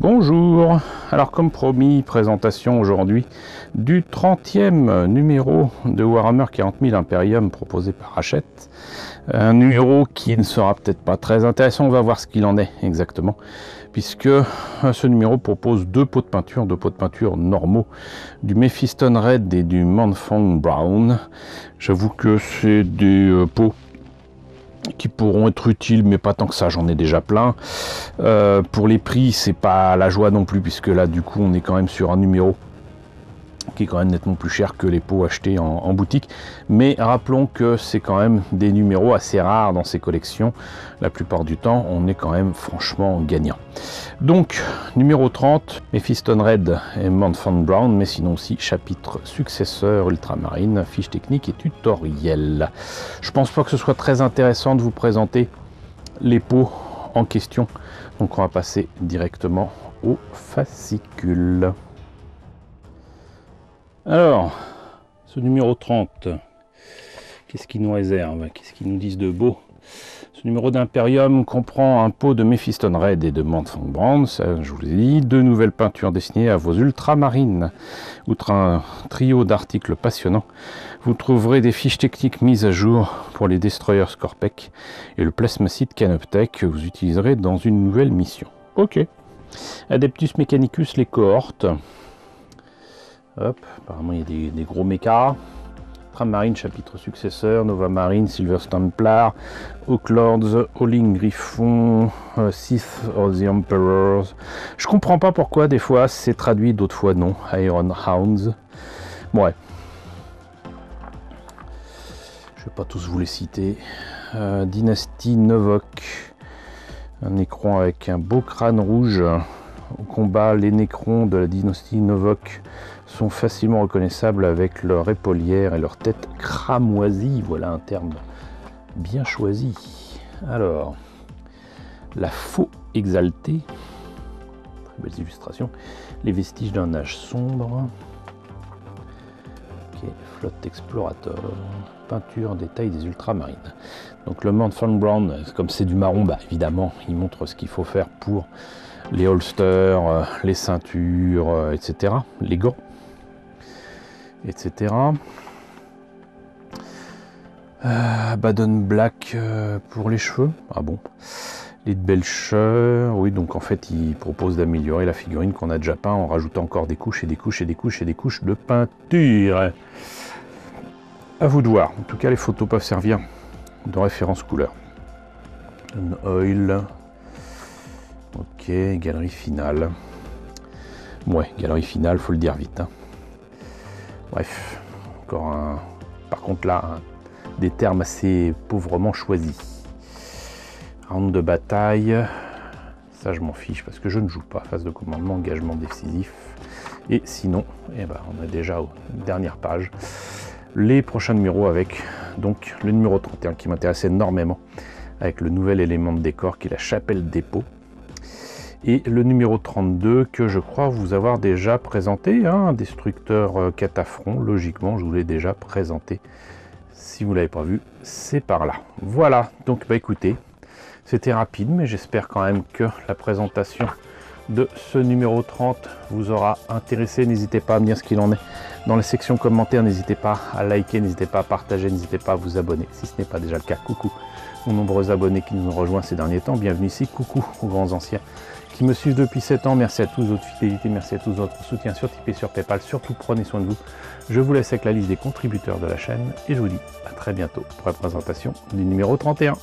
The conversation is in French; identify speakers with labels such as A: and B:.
A: Bonjour, alors comme promis, présentation aujourd'hui du 30e numéro de Warhammer 40 000 Imperium proposé par Hachette. Un numéro qui ne sera peut-être pas très intéressant, on va voir ce qu'il en est exactement, puisque ce numéro propose deux pots de peinture normaux, du Mephiston Red et du Mannfang Brown. J'avoue que c'est des pots qui pourront être utiles, mais pas tant que ça, j'en ai déjà plein. Pour les prix, c'est pas la joie non plus, puisque là du coup on est quand même sur un numéro qui est quand même nettement plus cher que les pots achetés en boutique, mais rappelons que c'est quand même des numéros assez rares dans ces collections. La plupart du temps on est quand même franchement gagnant. Donc numéro 30, Mephiston Red et Mannfang Brown, mais sinon aussi chapitre successeur ultramarine, fiche technique et tutoriel. Je pense pas que ce soit très intéressant de vous présenter les pots en question, donc on va passer directement au fascicule. Alors, ce numéro 30, qu'est-ce qu'ils nous réserve? Qu'est-ce qu'ils nous disent de beau? Ce numéro d'Imperium comprend un pot de Mephiston Red et de Mannfang Brown, ça je vous l'ai dit, deux nouvelles peintures destinées à vos ultramarines. Outre un trio d'articles passionnants, vous trouverez des fiches techniques mises à jour pour les destroyers Skorpek et le plasmacide Canoptech que vous utiliserez dans une nouvelle mission. Ok. Adeptus Mechanicus, les cohortes. Hop, apparemment il y a des gros mechas. Ultramarine, chapitre successeur, Nova Marine, Silver Templar, Hawk Lords, Howling Griffon, Sith of the Emperors. Je comprends pas pourquoi des fois c'est traduit, d'autres fois non. Iron Hounds. Ouais. Je vais pas tous vous les citer. Dynastie Novok. Un Necron avec un beau crâne rouge. Au combat, les Necrons de la dynastie Novok sont facilement reconnaissables avec leur épaulière et leur tête cramoisie. Voilà un terme bien choisi. Alors, la faux exaltée, très belles illustrations, les vestiges d'un âge sombre, ok, flotte explorateur, peinture détail des ultramarines. Donc le Mannfang Brown, comme c'est du marron, bah évidemment, il montre ce qu'il faut faire pour les holsters, les ceintures, etc., les gants, etc. Baden Black pour les cheveux, ah bon. Les Belcher, oui, donc en fait il propose d'améliorer la figurine qu'on a déjà peint en rajoutant encore des couches et des couches et des couches et des couches de peinture. À vous de voir, en tout cas les photos peuvent servir de référence couleur. Un oil. Ok, galerie finale. Ouais, galerie finale, faut le dire vite. Hein. Bref, encore un... Par contre là, des termes assez pauvrement choisis. Round de bataille. Ça, je m'en fiche parce que je ne joue pas. Phase de commandement, engagement décisif. Et sinon, eh ben, on a déjà aux dernières pages les prochains numéros avec donc le numéro 31 qui m'intéresse énormément, avec le nouvel élément de décor qui est la chapelle dépôt. Et le numéro 32 que je crois vous avoir déjà présenté, hein, un destructeur catafron, logiquement je vous l'ai déjà présenté. Si vous ne l'avez pas vu, c'est par là. Voilà, donc bah écoutez, c'était rapide, mais j'espère quand même que la présentation de ce numéro 30 vous aura intéressé. N'hésitez pas à me dire ce qu'il en est dans la section commentaires, n'hésitez pas à liker, n'hésitez pas à partager, n'hésitez pas à vous abonner si ce n'est pas déjà le cas. Coucou aux nombreux abonnés qui nous ont rejoints ces derniers temps, bienvenue ici, coucou aux grands anciens qui me suivent depuis 7 ans, merci à tous votre fidélité, merci à tous votre soutien sur Tipeee, sur Paypal, surtout prenez soin de vous. Je vous laisse avec la liste des contributeurs de la chaîne et je vous dis à très bientôt pour la présentation du numéro 31.